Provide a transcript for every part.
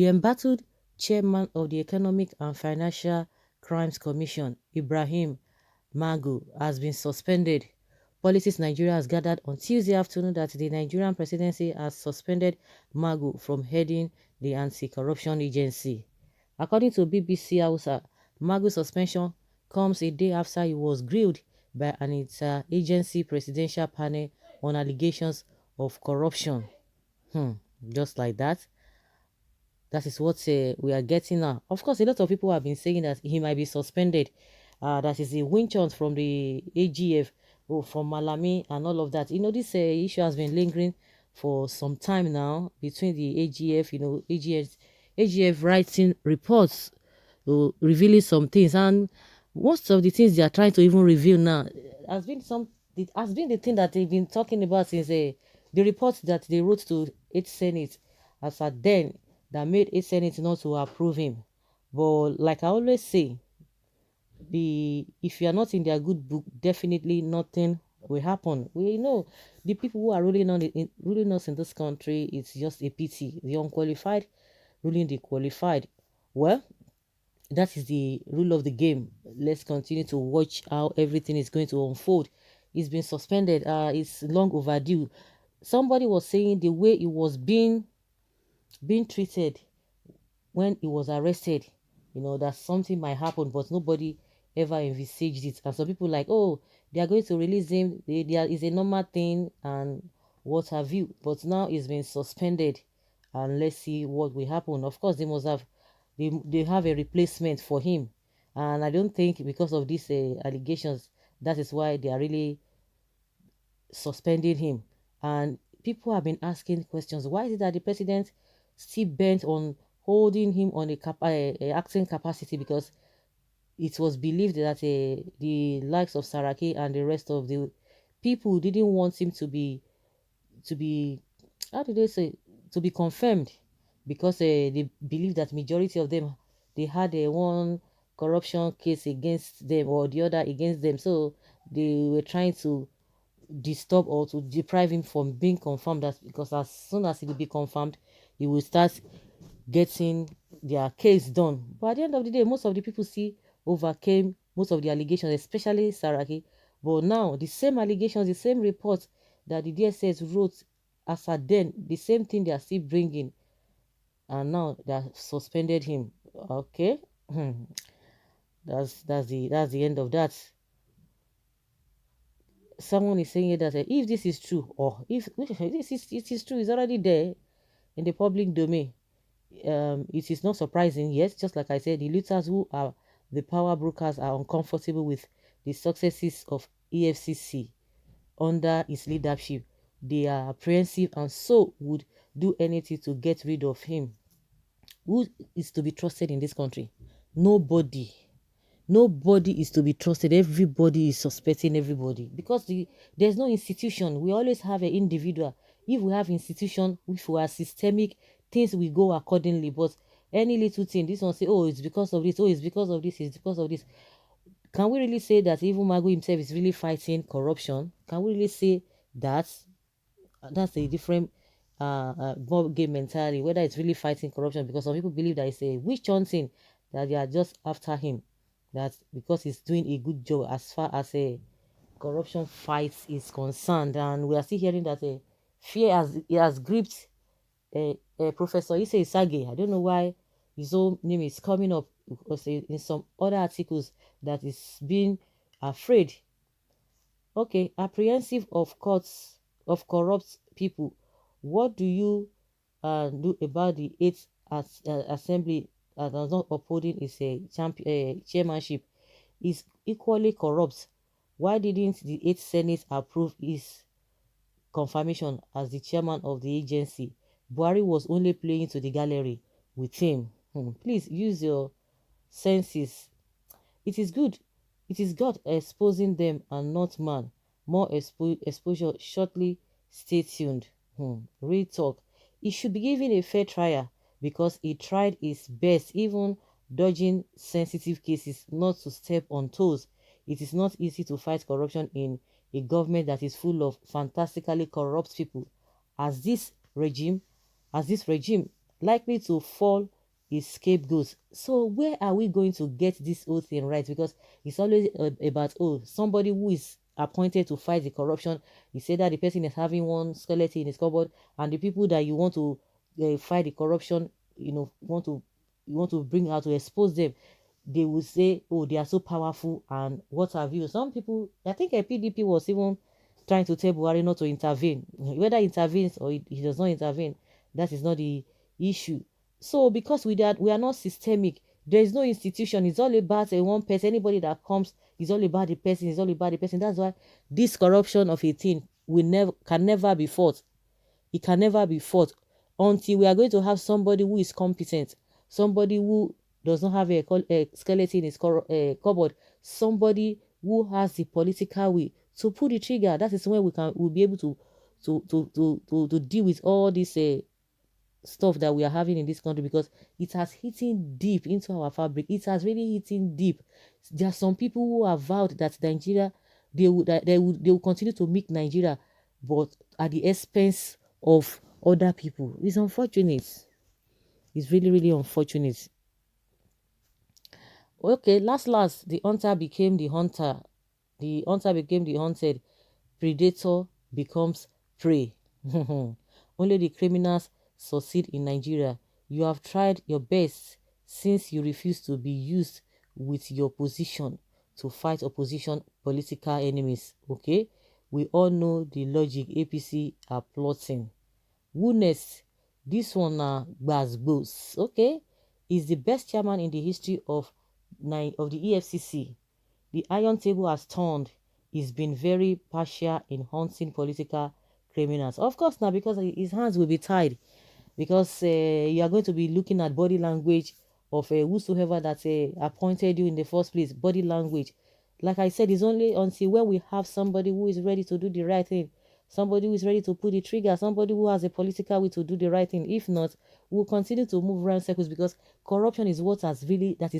The embattled chairman of the Economic and Financial Crimes Commission, Ibrahim Magu, has been suspended. Politics Nigeria has gathered on Tuesday afternoon that the Nigerian presidency has suspended Magu from heading the anti-corruption agency. According to BBC Hausa, Magu's suspension comes a day after he was grilled by an inter-agency presidential panel on allegations of corruption. Hmm, just like that. That is what we are getting now. Of course, a lot of people have been saying that he might be suspended. That is a winch hunt from the AGF, from Malami and all of that. This issue has been lingering for some time now between the AGF, AGF writing reports revealing some things. And most of the things they are trying to even reveal now has been it has been the thing that they've been talking about since the report that they wrote to 8th Senate as at then that made 8th Senate not to approve him. But like I always say, if you are not in their good book, definitely nothing will happen. We know the people who are ruling us in this country, it's just a pity. The unqualified ruling the qualified. Well, that is the rule of the game. Let's continue to watch how everything is going to unfold. It's been suspended. It's long overdue. Somebody was saying the way it was being treated when he was arrested, that something might happen, but nobody ever envisaged it. And some people like, oh, they are going to release him. There is a normal thing and what have you. But now it's been suspended, and let's see what will happen. Of course, they have a replacement for him, and I don't think because of these allegations that is why they are really suspending him. And people have been asking questions. Why is it that the president still bent on holding him on a acting capacity? Because it was believed that the likes of Saraki and the rest of the people didn't want him to be how do they say, to be confirmed, because they believe that majority of them, they had a one corruption case against them or the other against them, so they were trying to disturb or to deprive him from being confirmed, that because as soon as he will be confirmed, he will start getting their case done. But at the end of the day, most of the people see overcame most of the allegations, especially Saraki. But now the same allegations, the same reports that the DSS wrote as at then, the same thing they are still bringing, and now they have suspended him. Okay, that's the end of that. Someone is saying that if this is true, or if it is true, it's already there in the public domain. It is not surprising. Yes, just like I said, the looters who are the power brokers are uncomfortable with the successes of EFCC under its leadership. They are apprehensive and so would do anything to get rid of him. Who is to be trusted in this country? Nobody. Nobody is to be trusted. Everybody is suspecting everybody because there's no institution. We always have an individual. If we have institution, if we are systemic, things will go accordingly. But any little thing, this one say, oh, it's because of this, oh, it's because of this, it's because of this. Can we really say that even Magu himself is really fighting corruption? Can we really say that? That's a different ball game mentality, whether it's really fighting corruption, because some people believe that it's a witch hunting, that they are just after him, that because he's doing a good job as far as a corruption fight is concerned. And we are still hearing that fear has gripped Professor Ise Isage. I don't know why his own name is coming up, because in some other articles that is being afraid. Okay, apprehensive of courts of corrupt people. What do you do about the eighth assembly that does not upholding its chairmanship? Is equally corrupt. Why didn't the eighth Senate approve his confirmation as the chairman of the agency? Buhari was only playing to the gallery with him. Please use your senses. It is good. It is God exposing them and not man. More exposure shortly. Stay tuned. Real talk. He should be given a fair trial because he tried his best, even dodging sensitive cases, not to step on toes. It is not easy to fight corruption in a government that is full of fantastically corrupt people. As this regime, as this regime likely to fall is scapegoat. So where are we going to get this whole thing right? Because it's always about, oh, somebody who is appointed to fight the corruption. You say that the person is having one skeleton in his cupboard, and the people that you want to fight the corruption, you want to bring out to expose them, they will say, oh, they are so powerful and what have you. Some people, I think a PDP was even trying to tell Buhari not to intervene. Whether he intervenes or he does not intervene, that is not the issue. So because we are not systemic, there is no institution. It's all about a one person. Anybody that comes is all about the person. It's all about the person. That's why this corruption of a thing will never can never be fought. It can never be fought until we are going to have somebody who is competent, somebody who does not have a skeleton in his cupboard, somebody who has the political will to pull the trigger. That is when we'll be able to deal with all this stuff that we are having in this country, because it has hitten deep into our fabric. It has really hitten deep. There are some people who have vowed that Nigeria, they will continue to make Nigeria, but at the expense of other people. It's unfortunate. It's really, really unfortunate. Okay, last, the hunter became the hunter. The hunter became the hunted. Predator becomes prey. Only the criminals succeed in Nigeria. You have tried your best since you refuse to be used with your position to fight opposition political enemies. Okay? We all know the logic APC are plotting. Woodness, this one na Gbas. Okay? Is the best chairman in the history of the EFCC. The Iron Table has turned. He's been very partial in hunting political criminals. Of course, now because his hands will be tied, because you are going to be looking at body language of whosoever that appointed you in the first place. Body language, like I said, is only until when we have somebody who is ready to do the right thing, somebody who is ready to pull the trigger, somebody who has a political will to do the right thing. If not, we'll continue to move around circles, because corruption is what has really that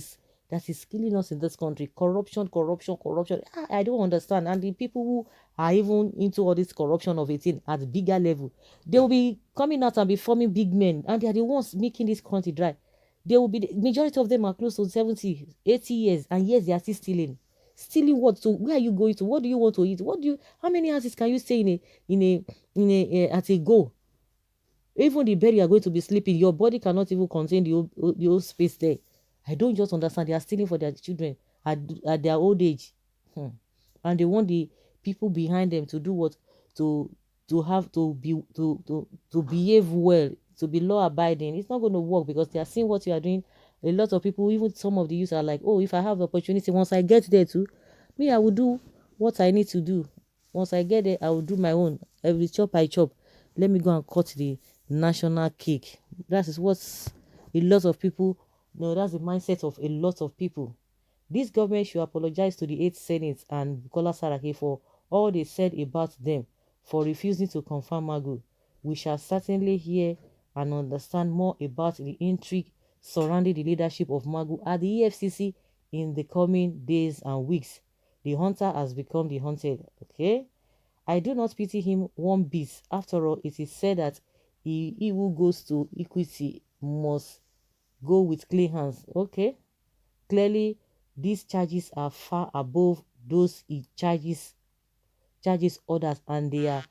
is killing us in this country. Corruption, corruption, corruption. I don't understand. And the people who are even into all this corruption of a thing at bigger level, they will be coming out and be forming big men, and they are the ones making this country dry. They will be, the majority of them are close to 70, 80 years, and yes, they are still stealing. Stealing what? So where are you going to? What do you want to eat? How many houses can you stay at a go? Even the bed you are going to be sleeping, your body cannot even contain the whole space there. I don't just understand. They are stealing for their children at their old age. Hmm. And they want the people behind them to do what? To have to behave well, to be law abiding. It's not going to work, because they are seeing what you are doing. A lot of people, even some of the youth, are like, oh, if I have the opportunity, once I get there too, me, I will do what I need to do. Once I get there, I will do my own. Every chop I chop. Let me go and cut the national cake. That is what a lot of people, no, that's the mindset of a lot of people. This government should apologize to the 8th Senate and Bukola Saraki for all they said about them for refusing to confirm Magu. We shall certainly hear and understand more about the intrigue surrounding the leadership of Magu at the EFCC in the coming days and weeks. The hunter has become the hunted. Okay? I do not pity him one bit. After all, it is said that he who goes to equity must go with clean hands. Okay? Clearly, these charges are far above those he charges others, and their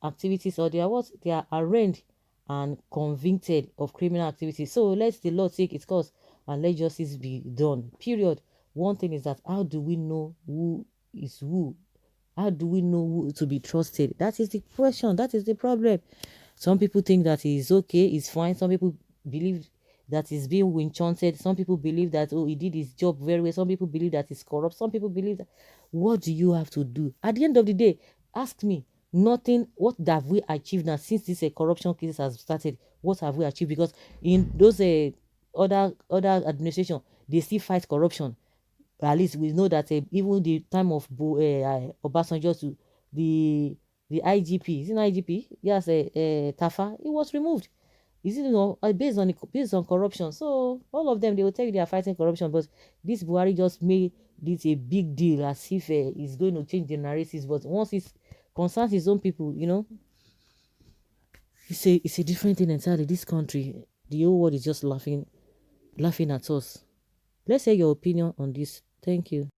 activities, or their what, they are arraigned and convicted of criminal activities. So let the law take its course and let justice be done. Period. One thing is that, how do we know who is who? How do we know who to be trusted? That is the question. That is the problem. Some people think that it's okay, it's fine. Some people believe that he's being enchanted. Some people believe that, oh, he did his job very well. Some people believe that he's corrupt. Some people believe that. What do you have to do? At the end of the day, ask me, nothing. What have we achieved now since this corruption case has started? What have we achieved? Because in those other administration, they still fight corruption. At least we know that even the time of Obasanjo, to the IGP, is it not IGP? Yes, Tafa, it was removed. Is it, based on corruption? So all of them, they will tell you they are fighting corruption, but this Buhari just made this a big deal, as if it's going to change the narratives. But once it concerns his own people, It's a different thing entirely. This country, the whole world is just laughing at us. Let's hear your opinion on this. Thank you.